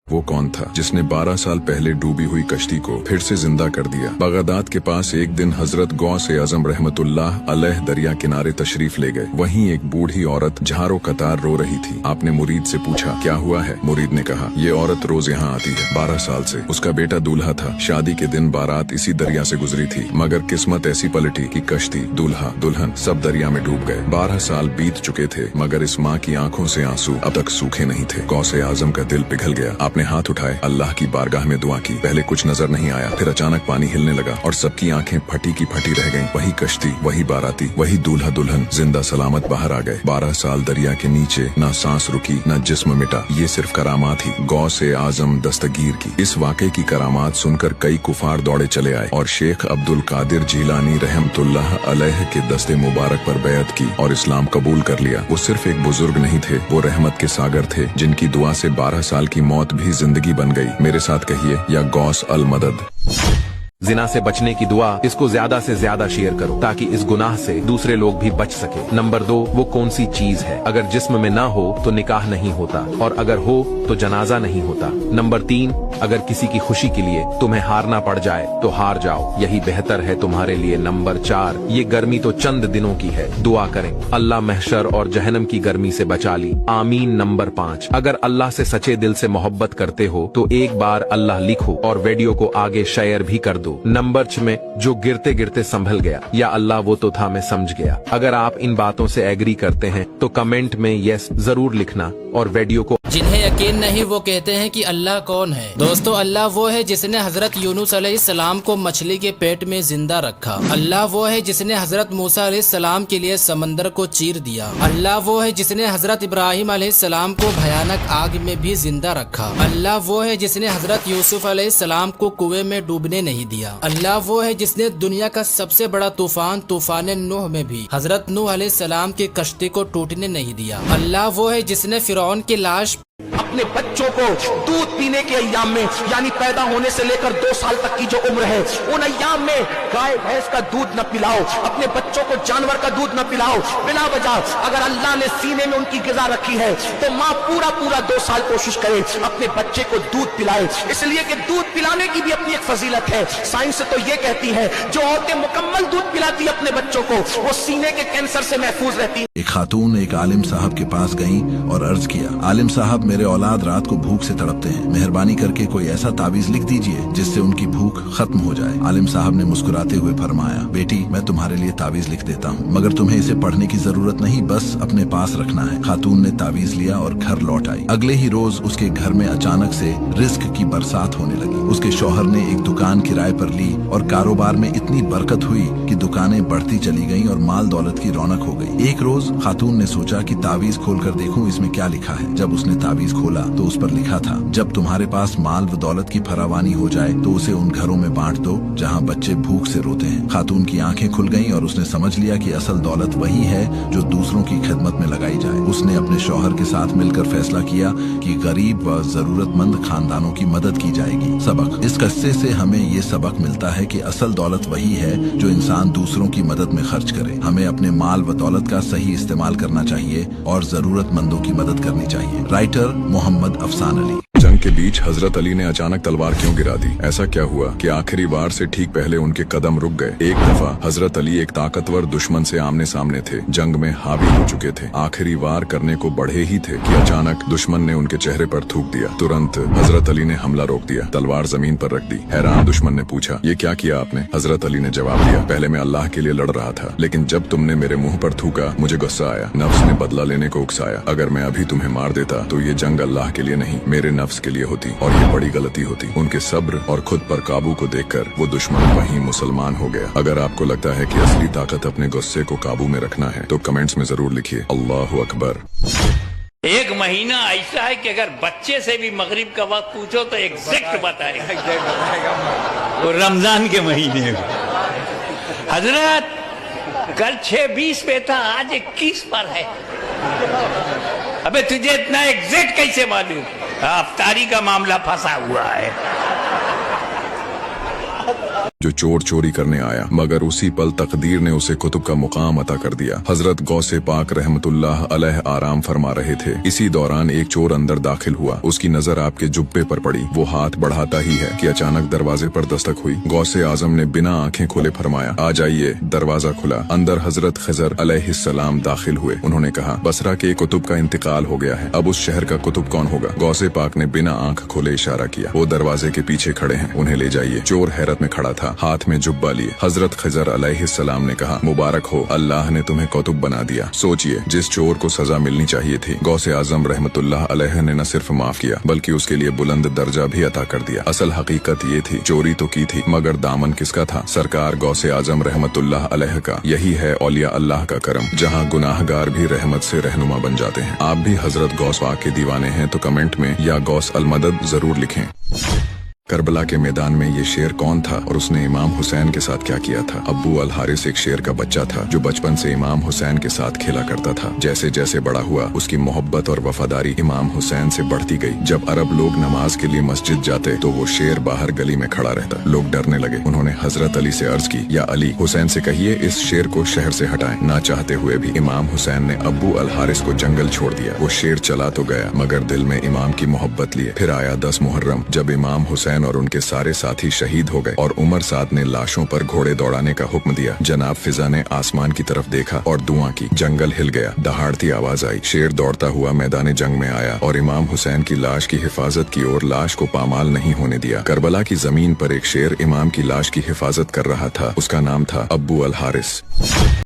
वो कौन था जिसने 12 साल पहले डूबी हुई कश्ती को फिर से जिंदा कर दिया? बगदाद के पास एक दिन हजरत गौसे आजम रहमतुल्लाह अलैह दरिया किनारे तशरीफ ले गए। वहीं एक बूढ़ी औरत झारो कतार रो रही थी। आपने मुरीद से पूछा, क्या हुआ है? मुरीद ने कहा, ये औरत रोज यहाँ आती है, 12 साल से। उसका बेटा दूल्हा था। शादी के दिन बारात इसी दरिया से गुजरी थी, मगर किस्मत ऐसी पलटी कि कश्ती, दूल्हा, दुल्हन सब दरिया में डूब गए। 12 साल बीत चुके थे, मगर इस माँ की आंखों से आंसू अब तक सूखे नहीं थे। गौसे आजम का दिल पिघल गया। आपने हाथ उठाए, अल्लाह की बारगाह में दुआ की। पहले कुछ नजर नहीं आया, फिर अचानक पानी हिलने लगा और सबकी आंखें फटी की फटी रह गईं। वही कश्ती, वही बाराती, वही दूल्हा दुल्हन जिंदा सलामत बाहर आ गए। 12 साल दरिया के नीचे, ना सांस रुकी, ना जिस्म मिटा। ये सिर्फ करामात ही गौसे आजम दस्तगीर की। इस वाक़े की करामात सुनकर कई कुफार दौड़े चले आए और शेख अब्दुल कादिर जीलानी रहमतुल्लाह अलैह के दस्ते मुबारक पर बैत की और इस्लाम कबूल कर लिया। वो सिर्फ एक बुजुर्ग नहीं थे, वो रहमत के सागर थे, जिनकी दुआ से 12 साल की मौत भी जिंदगी बन गई। मेरे साथ कहिए, या गौस अल मदद। जिना से बचने की दुआ, इसको ज्यादा से ज्यादा शेयर करो ताकि इस गुनाह से दूसरे लोग भी बच सके। नंबर 2, वो कौन सी चीज है? अगर जिस्म में ना हो तो निकाह नहीं होता, और अगर हो तो जनाजा नहीं होता। नंबर 3, अगर किसी की खुशी के लिए तुम्हें हारना पड़ जाए तो हार जाओ, यही बेहतर है तुम्हारे लिए। नंबर 4, ये गर्मी तो चंद दिनों की है, दुआ करें अल्लाह महशर और जहन्नम की गर्मी से बचा ली, आमीन। नंबर 5, अगर अल्लाह से सच्चे दिल से मोहब्बत करते हो तो एक बार अल्लाह लिखो और वीडियो को आगे शेयर भी कर दो। नंबर 6 में, जो गिरते गिरते संभल गया, या अल्लाह वो तो था मैं समझ गया। अगर आप इन बातों से एग्री करते हैं तो कमेंट में यस जरूर लिखना और वीडियो को। जिन्हें यकीन नहीं वो कहते हैं कि अल्लाह कौन है। दोस्तों, अल्लाह वो है जिसने हजरत यूनुस अलैहिस्सलाम को मछली के पेट में जिंदा रखा। अल्लाह वो है जिसने हजरत मूसा अलैहिस्सलाम के लिए समंदर को चीर दिया। अल्लाह वो है जिसने हजरत इब्राहिम अलैहिस्सलाम को भयानक आग में भी जिंदा रखा। अल्लाह वो है जिसने हजरत यूसुफ अलैहिस्सलाम को कुएं में डूबने नहीं दिया। अल्लाह वो है जिसने दुनिया का सबसे बड़ा तूफान नूह में भी हजरत नूह अलैहिस्सलाम की कश्ती को टूटने नहीं दिया। अल्लाह वो है जिसने फिरौन की लाश अपने बच्चों को दूध पीने के अय्याम में, यानी पैदा होने से लेकर 2 साल तक की जो उम्र है, उन अय्याम में गाय भैंस का दूध न पिलाओ, अपने बच्चों को जानवर का दूध न पिलाओ बिला वजह। अगर अल्लाह ने सीने में उनकी गिज़ा रखी है तो माँ पूरा 2 साल कोशिश करे अपने बच्चे को दूध पिलाए, इसलिए कि दूध पिलाने की भी अपनी एक फजीलत है। साइंस तो ये कहती है, जो औरतें मुकम्मल दूध पिलाती अपने बच्चों को, वो सीने के कैंसर से महफूज रहती। एक खातून एक आलिम साहब के पास गई और अर्ज किया, आलिम साहब, मेरे औलाद रात को भूख से तड़पते हैं, मेहरबानी करके कोई ऐसा तावीज लिख दीजिए जिससे उनकी भूख खत्म हो जाए। आलिम साहब ने मुस्कुराते हुए फरमाया, बेटी, मैं तुम्हारे लिए तावीज लिख देता हूँ, मगर तुम्हें इसे पढ़ने की जरूरत नहीं, बस अपने पास रखना है। खातून ने तावीज लिया और घर लौट आई। अगले ही रोज उसके घर में अचानक से रिस्क की बरसात होने लगी। उसके शौहर ने एक दुकान किराए पर ली और कारोबार में इतनी बरकत हुई कि दुकानें बढ़ती चली गईं और माल दौलत की रौनक हो गई। एक रोज खातून ने सोचा कि तावीज खोलकर देखूं इसमें क्या लिखा है। जब उसने तावीज खोला तो उस पर लिखा था, जब तुम्हारे पास माल व दौलत की फरावानी हो जाए तो उसे उन घरों में बांट दो जहां बच्चे भूख से रोते हैं। खातून की आंखें खुल गईं और उसने समझ लिया कि असल दौलत वही है जो दूसरों की खिदमत में लगाई जाए। उसने अपने शौहर के साथ मिलकर फैसला किया कि गरीब व जरूरतमंद खानदानों की मदद की जाएगी। सबक, इस किस्से से हमें ये सबक मिलता है कि असल दौलत वही है जो इंसान दूसरों की मदद में खर्च करे। हमें अपने माल व दौलत का सही इस्तेमाल करना चाहिए और जरूरतमंदों की मदद करनी चाहिए। राइटर मोहम्मद अफसान अली। जंग के बीच हजरत अली ने अचानक तलवार क्यों गिरा दी? ऐसा क्या हुआ कि आखिरी वार से ठीक पहले उनके कदम रुक गए? एक दफा हजरत अली एक ताकतवर दुश्मन से आमने सामने थे, जंग में हावी हो चुके थे, आखिरी वार करने को बढ़े ही थे कि अचानक दुश्मन ने उनके चेहरे पर थूक दिया। तुरंत हजरत अली ने हमला रोक दिया, तलवार जमीन पर रख दी। हैरान दुश्मन ने पूछा, ये क्या किया आपने? हजरत अली ने जवाब दिया, पहले मैं अल्लाह के लिए लड़ रहा था, लेकिन जब तुमने मेरे मुंह पर थूका मुझे गुस्सा आया, नफ्स ने बदला लेने को उकसाया। अगर मैं अभी तुम्हें मार देता तो ये जंग अल्लाह के लिए नहीं, मेरे नफ्स के लिए होती, और ये बड़ी गलती होती। उनके सब्र और खुद पर काबू को देखकर वो दुश्मन वहीं मुसलमान हो गया। अगर आपको लगता है कि असली ताकत अपने गुस्से को काबू में रखना है तो कमेंट्स में जरूर लिखिए अल्लाहु अकबर। एक महीना ऐसा है कि अगर बच्चे से भी मगरिब का वक्त पूछो तो एग्जैक्ट बताएगा। वो रमजान के महीने में हजरत कल 6:20 पे था, आज 21 पर है। अबे तुझे इतना एग्जैक्ट कैसे मालूम? अफ्तारी का मामला फंसा हुआ है। जो चोर चोरी करने आया, मगर उसी पल तकदीर ने उसे कुतुब का मुकाम अता कर दिया। हजरत गौसे पाक रहमतुल्लाह अलैह आराम फरमा रहे थे। इसी दौरान एक चोर अंदर दाखिल हुआ। उसकी नजर आपके जुब्बे पर पड़ी। वो हाथ बढ़ाता ही है कि अचानक दरवाजे पर दस्तक हुई। गौसे आजम ने बिना आंखें खोले फरमाया, आ जाइए। दरवाजा खुला। अंदर हजरत खजर अलैहिस्सलाम दाखिल हुए। उन्होंने कहा, बसरा के कुतुब का इंतकाल हो गया है, अब उस शहर का कुतुब कौन होगा? गौसे पाक ने बिना आंख खोले इशारा किया। वो दरवाजे के पीछे खड़े हैं, उन्हें ले जाइए। चोर हैरत में खड़ा था, हाथ में जुब्बा लिए। हजरत खजर अलैहिस्सलाम ने कहा, मुबारक हो, अल्लाह ने तुम्हें कुतुब बना दिया। सोचिए, जिस चोर को सजा मिलनी चाहिए थी, गौसे आजम रहमतुल्लाह अलैह ने न सिर्फ माफ किया बल्कि उसके लिए बुलंद दर्जा भी अता कर दिया। असल हकीकत ये थी, चोरी तो की थी मगर दामन किसका था? सरकार गौसे आजम रहमतुल्लाह अलैह का। यही है औलिया अल्लाह का करम, जहाँ गुनाहगार भी रहमत से रहनुमा बन जाते हैं। आप भी हजरत गौस पाक के दीवाने हैं तो कमेंट में या गौस अल मदद जरूर लिखें। करबला के मैदान में ये शेर कौन था और उसने इमाम हुसैन के साथ क्या किया था? अब्बू अल हारिस एक शेर का बच्चा था जो बचपन से इमाम हुसैन के साथ खेला करता था। जैसे जैसे बड़ा हुआ उसकी मोहब्बत और वफादारी इमाम हुसैन से बढ़ती गई। जब अरब लोग नमाज के लिए मस्जिद जाते तो वो शेर बाहर गली में खड़ा रहता। लोग डरने लगे। उन्होंने हजरत अली से अर्ज की, या अली, हुसैन से कहिए इस शेर को शहर से हटाएं। ना चाहते हुए भी इमाम हुसैन ने अब्बू अल हारिस को जंगल छोड़ दिया। वो शेर चला तो गया मगर दिल में इमाम की मोहब्बत लिए। फिर आया 10 मुहर्रम, जब इमाम हुसैन और उनके सारे साथी शहीद हो गए और उमर साद ने लाशों पर घोड़े दौड़ाने का हुक्म दिया। जनाब फिजा ने आसमान की तरफ देखा और दुआ की। जंगल हिल गया, दहाड़ती आवाज आई। शेर दौड़ता हुआ मैदान जंग में आया और इमाम हुसैन की लाश की हिफाजत की और लाश को पामाल नहीं होने दिया। करबला की जमीन पर एक शेर इमाम की लाश की हिफाजत कर रहा था। उसका नाम था अब्बू अल हारिस।